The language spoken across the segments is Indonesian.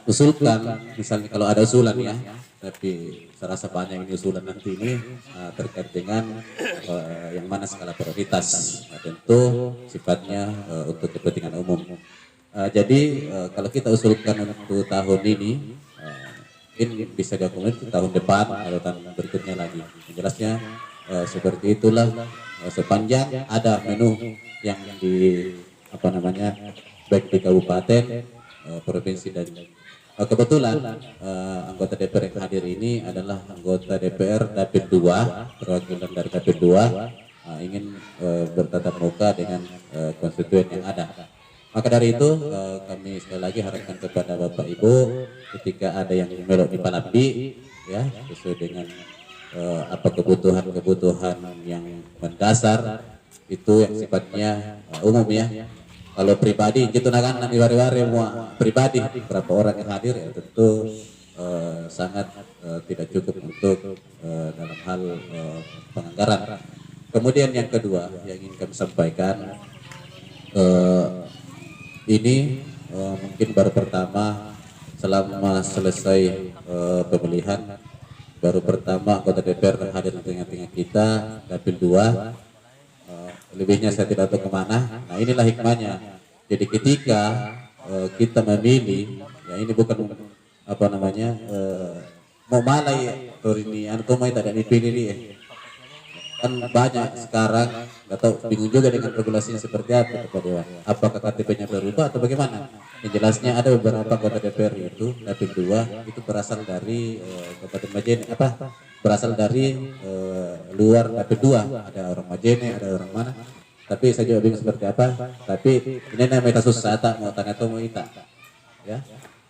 usulkan, misalnya kalau ada usulan ya, tapi saya rasa banyak ini usulan nanti ini terkait dengan yang mana skala prioritas. Nah, tentu sifatnya untuk kepentingan umum. Jadi kalau kita usulkan untuk tahun ini, mungkin bisa diakomodir tahun depan atau tahun berikutnya lagi. Yang jelasnya seperti itulah, sepanjang ada menu yang di apa namanya, baik di kabupaten, provinsi dan kebetulan anggota DPR yang hadir ini adalah anggota DPR Dapil 2, perwakilan dari Dapil 2, ingin bertatap muka dengan konstituen yang ada. Maka dari itu kami sekali lagi harapkan kepada Bapak Ibu, ketika ada yang melok di Palapi ya, sesuai dengan apa kebutuhan yang mendasar itu yang sifatnya umum ya. Kalau pribadi gitu kan nanti wari-wari mau pribadi berapa orang yang hadir ya tentu sangat tidak cukup untuk dalam hal penganggaran. Kemudian yang kedua yang ingin kami sampaikan, ini mungkin baru pertama selama selesai pemilihan, baru pertama anggota DPR hadir di tengah-tengah kita Dapil 2. Lebihnya saya tidak tahu kemana. Nah inilah hikmahnya. Jadi ketika kita memilih, ya ini bukan apa namanya mau malai ini atau mau tidak dipilih ya. Kan banyak sekarang, nggak tahu, bingung juga dengan regulasinya seperti apa kepada Dewan. Apakah KTP-nya berubah atau bagaimana? Yang jelasnya ada beberapa anggota DPR itu Dapil 2 itu berasal dari Kabupaten Majene, berasal dari luar Dapil 2, ada orang Majene, ada orang mana. Tapi saya juga bingung seperti apa. Tapi ini namanya susah tak mau tanya atau mau ita. Ya,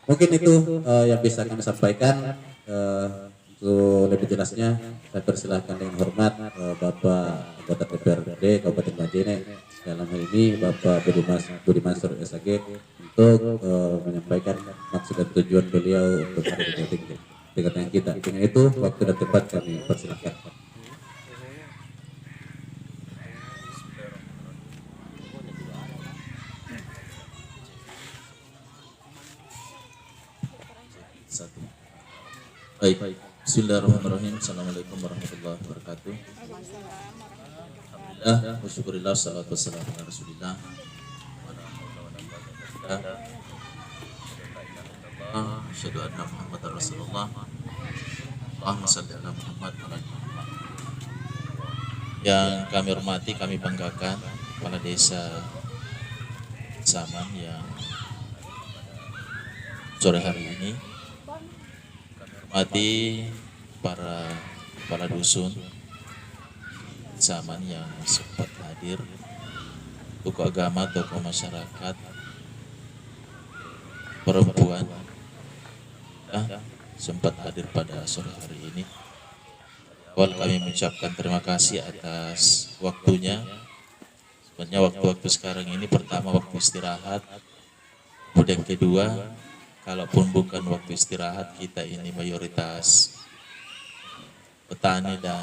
mungkin itu yang bisa kami sampaikan. Untuk lebih jelasnya saya persilahkan dengan hormat Bapak anggota DPRD Kabupaten Majene, dalam hal ini Bapak Budi Mansur SAG, untuk menyampaikan maksud dan tujuan beliau untuk hari ini dengan kita. Dengan itu waktu dan tempat kami persilahkan. Baik. Bismillahirrahmanirrahim. Assalamualaikum warahmatullahi wabarakatuh. Alhamdulillah, wasyukurillah, salatu wassalamu ala rasulillah. Asyhadu anna Muhammadar Rasulullah. Allahumma shalli ala Muhammad wa ala ali Muhammad. Yang kami hormati, kami banggakan Kepala Desa Saman yang sore hari ini hormati para kepala dusun Saman yang sempat hadir, tokoh agama, tokoh masyarakat, perempuan sempat hadir pada sore hari ini. Awal kami mengucapkan terima kasih atas waktunya. Sebenarnya waktu-waktu sekarang ini, pertama waktu istirahat, kemudian kedua, kalaupun bukan waktu istirahat, kita ini mayoritas petani dan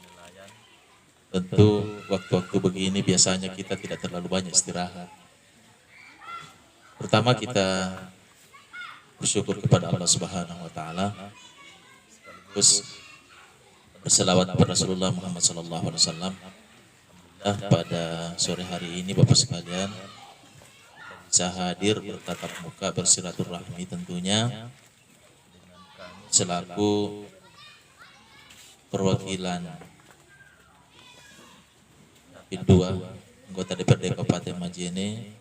nelayan. Tentu waktu-waktu begini biasanya kita tidak terlalu banyak istirahat. Pertama kita bersyukur kepada Allah Subhanahu wa taala. Terus berselawat kepada Rasulullah Muhammad sallallahu alaihi wasallam. Pada sore hari ini Bapak sekalian bisa hadir bertatap muka bersilaturahmi tentunya selaku perwakilan Dapil 2 anggota DPRD Kabupaten Majene.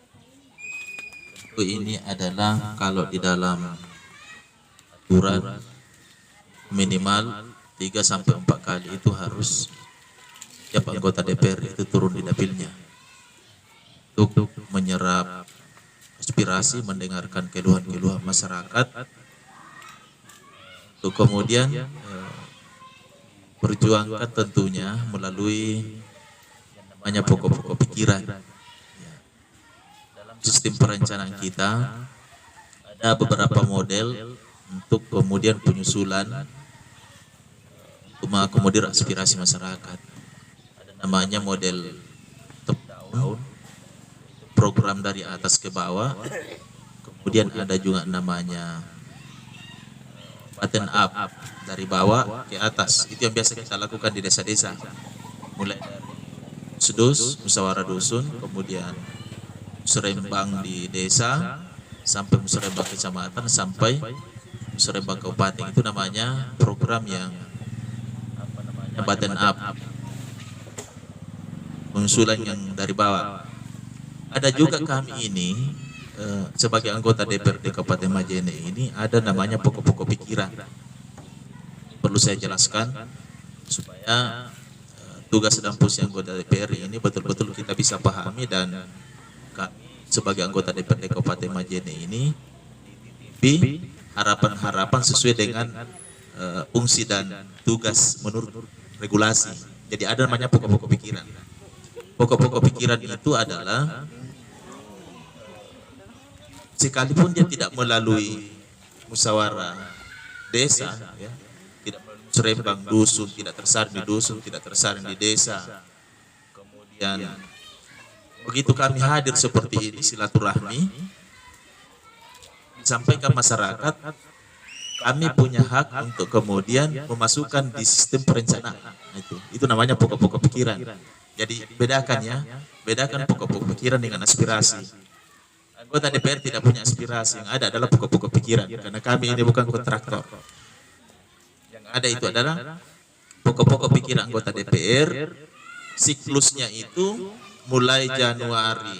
Tentu ini adalah kalau di dalam aturan minimal 3-4 kali itu harus setiap anggota DPR itu turun di dapilnya untuk menyerap aspirasi, mendengarkan keluhan-keluhan masyarakat, untuk kemudian perjuangkan tentunya melalui namanya pokok-pokok pikiran. Sistem perencanaan kita ada beberapa model untuk kemudian penyusulan untuk mengakomodir aspirasi masyarakat. Ada namanya model top down, program dari atas ke bawah, kemudian ada juga namanya bottom up, dari bawah ke atas. Itu yang biasa kita lakukan di desa-desa, mulai dari SDUS, musyawarah dusun, kemudian musrembang di desa, sampai musrembang kecamatan, sampai musrembang kabupaten. Itu namanya program yang bottom up, pengusulan yang dari bawah. Ada juga kami ini sebagai anggota DPRD Kabupaten Majene ini ada namanya pokok-pokok pikiran. Perlu saya jelaskan supaya tugas dan fungsi anggota DPR ini betul-betul kita bisa pahami, dan kami sebagai anggota DPRD Kabupaten Majene ini harapan-harapan sesuai dengan fungsi dan tugas menurut regulasi. Jadi ada namanya pokok-pokok pikiran. Pokok-pokok pikiran itu adalah sekalipun dia tidak melalui musyawarah desa, ya, tidak musrembang dusun, tidak tersaring di dusun, tidak tersaring di desa. Kemudian begitu kami hadir seperti ini, silaturahmi, disampaikan masyarakat, kami punya hak untuk kemudian memasukkan di sistem perencanaan. Itu namanya pokok-pokok pikiran. Jadi bedakan ya, bedakan pokok-pokok pikiran dengan aspirasi. Anggota DPR tidak punya aspirasi, yang ada adalah pokok-pokok pikiran, karena kami ini bukan kontraktor. Yang ada itu adalah pokok-pokok pikiran anggota DPR. Siklusnya itu mulai Januari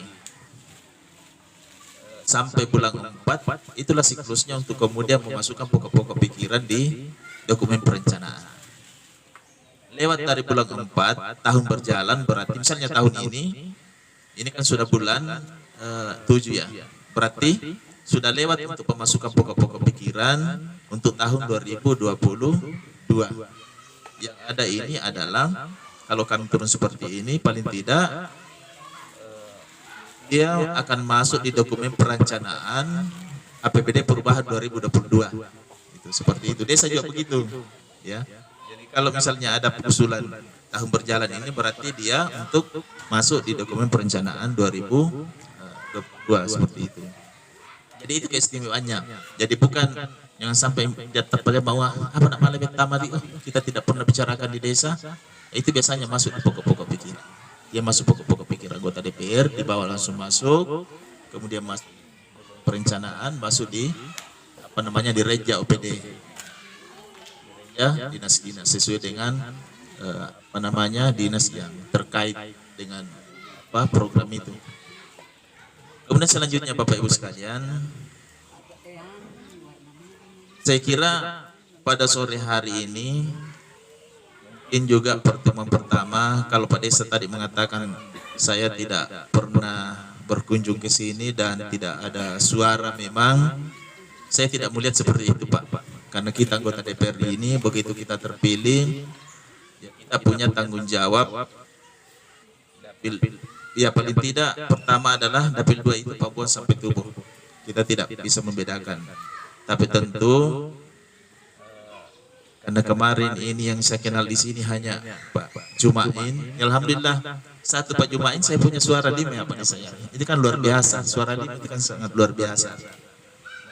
sampai bulan 4, itulah siklusnya untuk kemudian memasukkan pokok-pokok pikiran di dokumen perencanaan. Lewat dari bulan 4, tahun berjalan, berarti misalnya tahun ini kan sudah bulan 7 ya, berarti sudah lewat untuk pemasukan pokok-pokok pikiran untuk tahun 2022. Yang ada ini adalah kalau kami turun seperti ini, paling tidak dia akan masuk di dokumen perencanaan APBD perubahan 2022. Itu seperti itu. Desa juga begitu, ya. Jadi kalau misalnya ada usulan tahun berjalan ini, berarti dia untuk masuk di dokumen perencanaan 2022 seperti itu. Jadi itu keistimewaannya. Jadi bukan jangan sampai jatuh pada bahwa apa nak malam tamadi, kita tidak pernah bicarakan di desa. Itu biasanya masuk di pokok-pokok pikiran. Dia masuk pokok-pokok pikiran anggota DPR, dibawa langsung masuk, kemudian masuk perencanaan, masuk di apa namanya di Reja OPD, ya dinas-dinas sesuai dengan apa namanya dinas yang terkait dengan apa program itu. Kemudian selanjutnya Bapak Ibu sekalian, saya kira pada sore hari ini mungkin juga pertemuan pertama. Kalau Pak Desa tadi mengatakan saya tidak pernah berkunjung ke sini dan tidak ada suara, memang saya tidak melihat seperti itu Pak. Karena kita anggota DPRD ini begitu kita terpilih, ya kita punya tanggung jawab. Ya paling tidak pertama adalah dapil 2 itu Papua sampai Tubuh. Kita tidak bisa membedakan. Tapi tentu karena kemarin ini yang saya kenal di sini hanya Pak Jumain. Alhamdulillah satu Pak Jumain saya punya suara 5 ya Pak saya. Itu kan luar biasa. Suara 5 itu kan sangat luar biasa.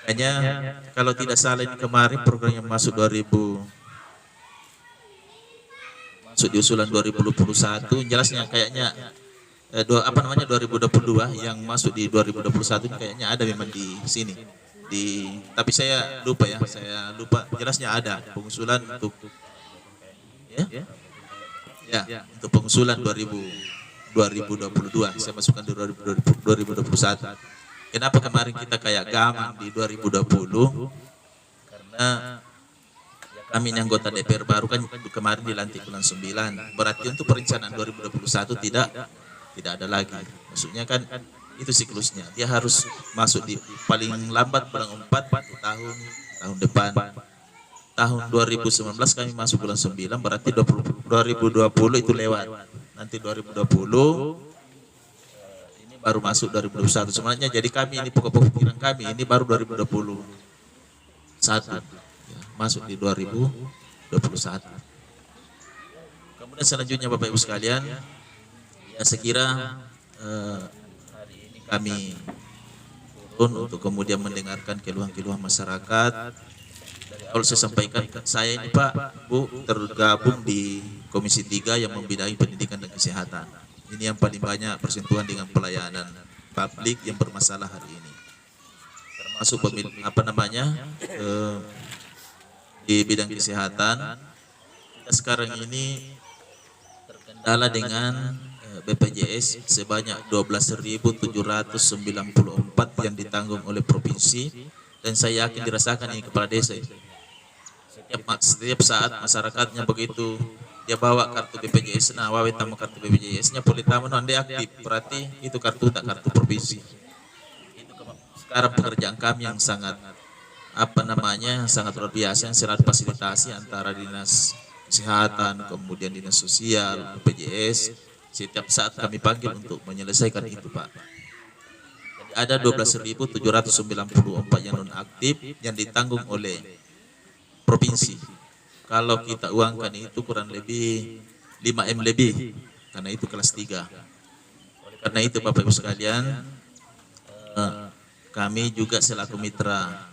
Makanya kalau tidak salah ini kemarin program yang masuk di usulan 2021, jelasnya kayaknya 2022 yang masuk di 2021 kayaknya ada memang di sini. Tapi saya lupa jelasnya ada pengusulan untuk untuk pengusulan 2022 saya masukkan di 2021. Kenapa kemarin kita kayak gamang di 2020? Karena kami ini anggota DPR baru kan kemarin dilantik bulan 9. Berarti untuk perencanaan 2021 tidak ada lagi. Maksudnya kan itu siklusnya. Dia harus masuk di paling lambat bulan 4 tahun depan. Tahun 2019 kami masuk bulan 9, berarti 2020 itu lewat. Nanti 2020 ini baru masuk 2021. Sebenarnya jadi kami ini pokok-pokok pikiran kami ini baru 2021. Ya, masuk di 2021. Kemudian selanjutnya Bapak Ibu sekalian, ya saya kira hari ini kami untuk kemudian mendengarkan keluhan-keluhan masyarakat. Kalau saya sampaikan, saya ini Pak, Bu, tergabung di Komisi 3 yang membidangi pendidikan dan kesehatan. Ini yang paling banyak bersentuhan dengan pelayanan publik yang bermasalah hari ini. Termasuk di bidang kesehatan. Kita sekarang ini terkendala dengan BPJS sebanyak 12.794 yang ditanggung oleh provinsi, dan saya yakin dirasakan ini kepala desa. Setiap saat masyarakatnya begitu dia bawa kartu BPJS, nah wawe tamu kartu BPJS-nya boleh tamu ande aktif, berarti itu kartu tak kartu provinsi. Itu sekarang pekerjaan kami yang sangat sangat luar biasa, yang selalu fasilitasi antara dinas kesehatan, kemudian dinas sosial, BPJS. Setiap saat kami panggil untuk menyelesaikan itu Pak. Jadi ada 12.794 yang non aktif yang ditanggung oleh provinsi. Kalau kita uangkan itu kurang lebih 5M lebih, karena itu kelas 3. Karena itu Bapak Ibu sekalian, kami juga selaku mitra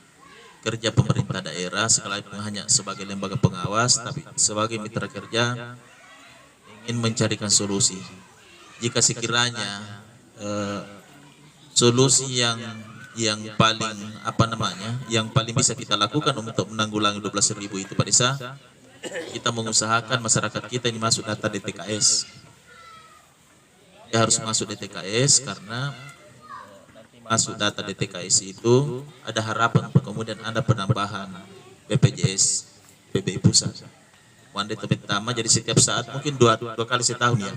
kerja pemerintah daerah, sekalipun hanya sebagai lembaga pengawas, tapi sebagai mitra kerja ingin mencarikan solusi. Jika sekiranya solusi yang paling yang paling bisa kita lakukan untuk menanggulangi 12.000 itu Pak Desa, kita mengusahakan masyarakat kita ini masuk data DTKS. Dia harus masuk DTKS karena masuk data DTKS itu ada harapan kemudian ada penambahan BPJS PBI pusat. Wande pertama, jadi setiap saat mungkin dua kali setahun ya.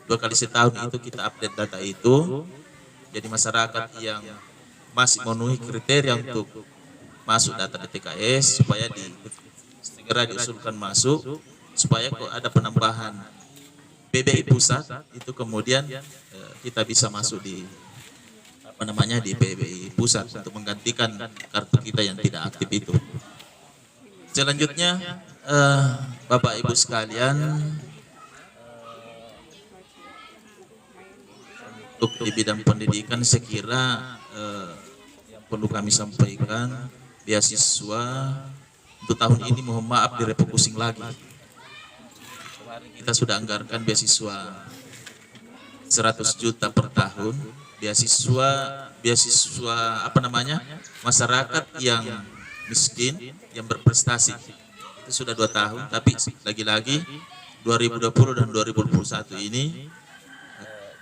2 kali setahun itu kita update data itu. Jadi masyarakat yang masih memenuhi kriteria untuk masuk data DTKS supaya segera diusulkan masuk, supaya kok ada penambahan PBI pusat itu kemudian kita bisa masuk di di PBI pusat untuk menggantikan kartu kita yang tidak aktif itu. Selanjutnya Bapak Ibu sekalian, untuk di bidang pendidikan saya kira perlu kami sampaikan, beasiswa untuk tahun ini mohon maaf direfocusing lagi. Kita sudah anggarkan beasiswa 100 juta per tahun, beasiswa masyarakat yang miskin yang berprestasi. Itu sudah 2 tahun, tapi lagi-lagi 2020 dan 2021 ini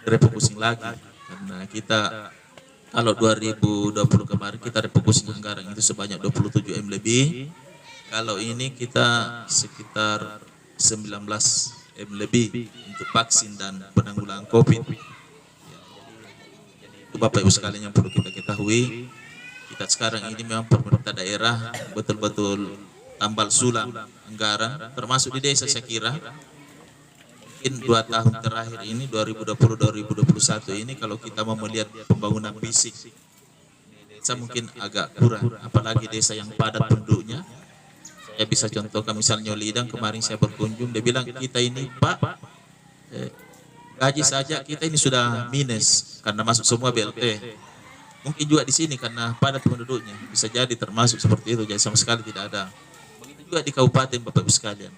refocusing lagi, karena kita kalau 2020 kemarin kita refocusing anggaran itu sebanyak 27M lebih, kalau ini kita sekitar 19M lebih untuk vaksin dan penanggulangan COVID. Itu Bapak Ibu sekalian yang perlu kita ketahui. Kita sekarang ini memang pemerintah daerah betul-betul tambal sulam anggaran, termasuk di desa saya kira. Mungkin 2 tahun terakhir ini 2020-2021 ini kalau kita mau melihat pembangunan fisik desa mungkin agak kurang, apalagi desa yang padat penduduknya. Saya bisa contohkan misalnya Lidang, kemarin saya berkunjung, dia bilang kita ini Pak gaji saja kita ini sudah minus karena masuk semua BLT. Mungkin juga di sini karena padat penduduknya, bisa jadi termasuk seperti itu, jadi sama sekali tidak ada. Begitu juga di kabupaten Bapak Ibu sekalian.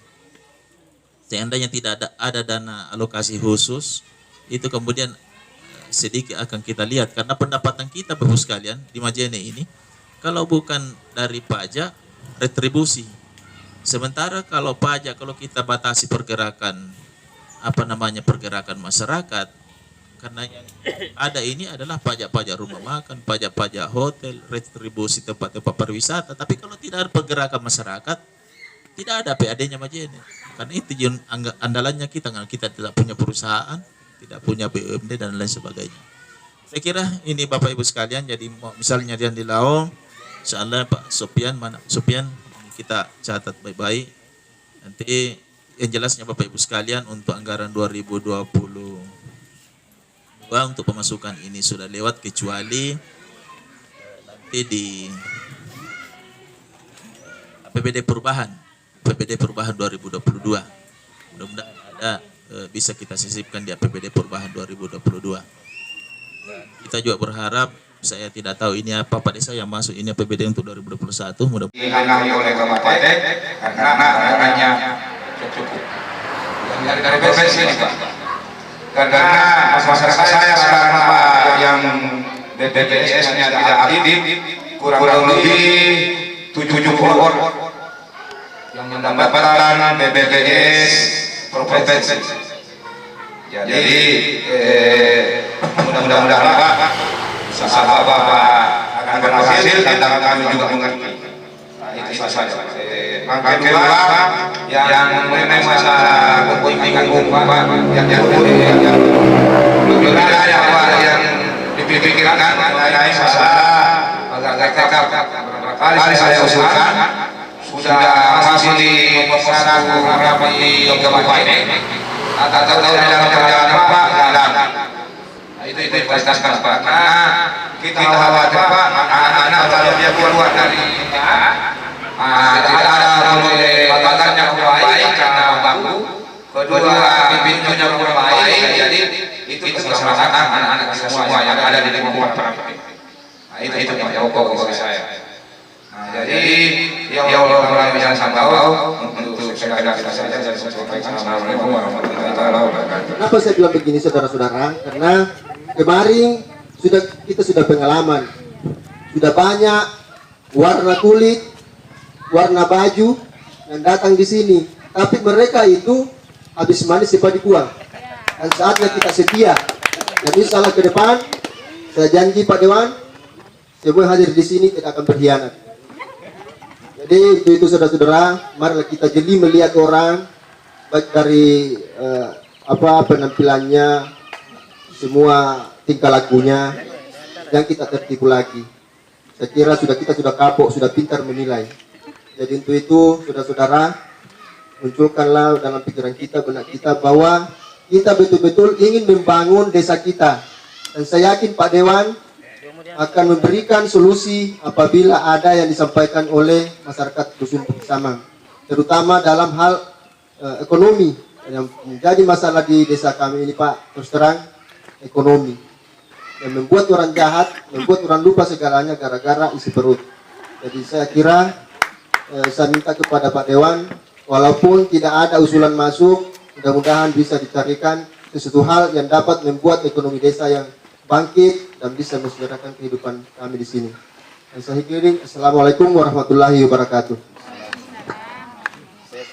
Seandainya tidak ada dana alokasi khusus, itu kemudian sedikit akan kita lihat, karena pendapatan kita Bapak Ibu sekalian di Majene ini kalau bukan dari pajak retribusi. Sementara kalau pajak, kalau kita batasi pergerakan pergerakan masyarakat, karena yang ada ini adalah pajak-pajak rumah makan, pajak-pajak hotel, retribusi tempat-tempat pariwisata. Tapi kalau tidak ada pergerakan masyarakat, tidak ada PAD-nya Majene. Karena itu andalannya kita tidak punya perusahaan, tidak punya BUMD dan lain sebagainya. Saya kira ini Bapak Ibu sekalian, jadi misalnya dia di Laos, insyaallah Pak Sopian, kita catat baik-baik. Nanti yang jelasnya Bapak Ibu sekalian untuk anggaran 2022 untuk pemasukan ini sudah lewat, kecuali nanti di APBD perubahan 2022. Mudah-mudahan ada bisa kita sisipkan di APBD perubahan 2022. Kita juga berharap Saya tidak tahu ini apa Pak Desa yang masuk ini APBD untuk 2021. Mudah dihanami oleh kabupaten karena anggarannya cukup. Dari provinsi ini Pak. Karena masyarakat saya sekarang Pak yang BPJS-nya tidak aktif kurang lebih 70 orang yang mendapatkan BPJS provinsi. Jadi mudah-mudahan Pak usaha Bapak akan berhasil dan kami juga mengerti. Itu saja. Yang kedua yang mengenai masalah kepentingan umum Pak, yang belum ada yang dipikirkan mengenai masalah agar tetap kali saya usulkan sudah masih di pemesanan beberapa di kabupaten atau dalam perjalanan Pak dan itu diprioritaskan Pak, karena kita khawatir Pak anak-anak kalau dia keluar dari tidak ada mulai batangannya kurang baik karena bambu, kedua pintunya kurang baik, jadi itu kesalahan anak-anak semua yang ada di lingkungan Pak. Itu yang pokok bagi saya. Jadi ya Allah yang sambau untuk segala kita saja dan Assalamualaikum warahmatullahi wabarakatuh. Kenapa saya bilang begini saudara-saudara? Karena kemarin kita sudah pengalaman, sudah banyak warna kulit, warna baju yang datang di sini, tapi mereka itu habis manis cepat dibuang. Dan saatnya kita setia. Jadi salah ke depan, saya janji Pak Dewan, semua hadir di sini tidak akan berkhianat. Jadi itu saudara-saudara, marilah kita jeli melihat orang baik dari penampilannya, semua tingkah lakunya, yang kita tertipu lagi. Saya kira kita sudah kapok, sudah pintar menilai. Jadi untuk itu saudara-saudara, munculkanlah dalam pikiran kita, benak kita bahwa kita betul-betul ingin membangun desa kita. Dan saya yakin Pak Dewan akan memberikan solusi apabila ada yang disampaikan oleh masyarakat Dusun Samang, terutama dalam hal ekonomi yang menjadi masalah di desa kami ini Pak, terus terang ekonomi yang membuat orang jahat, membuat orang lupa segalanya gara-gara isi perut. Jadi saya kira saya minta kepada Pak Dewan, walaupun tidak ada usulan masuk, mudah-mudahan bisa dicarikan sesuatu hal yang dapat membuat ekonomi desa yang bangkit dan bisa mensejahterakan kehidupan kami di sini. Dan saya akhiri, Assalamualaikum warahmatullahi wabarakatuh.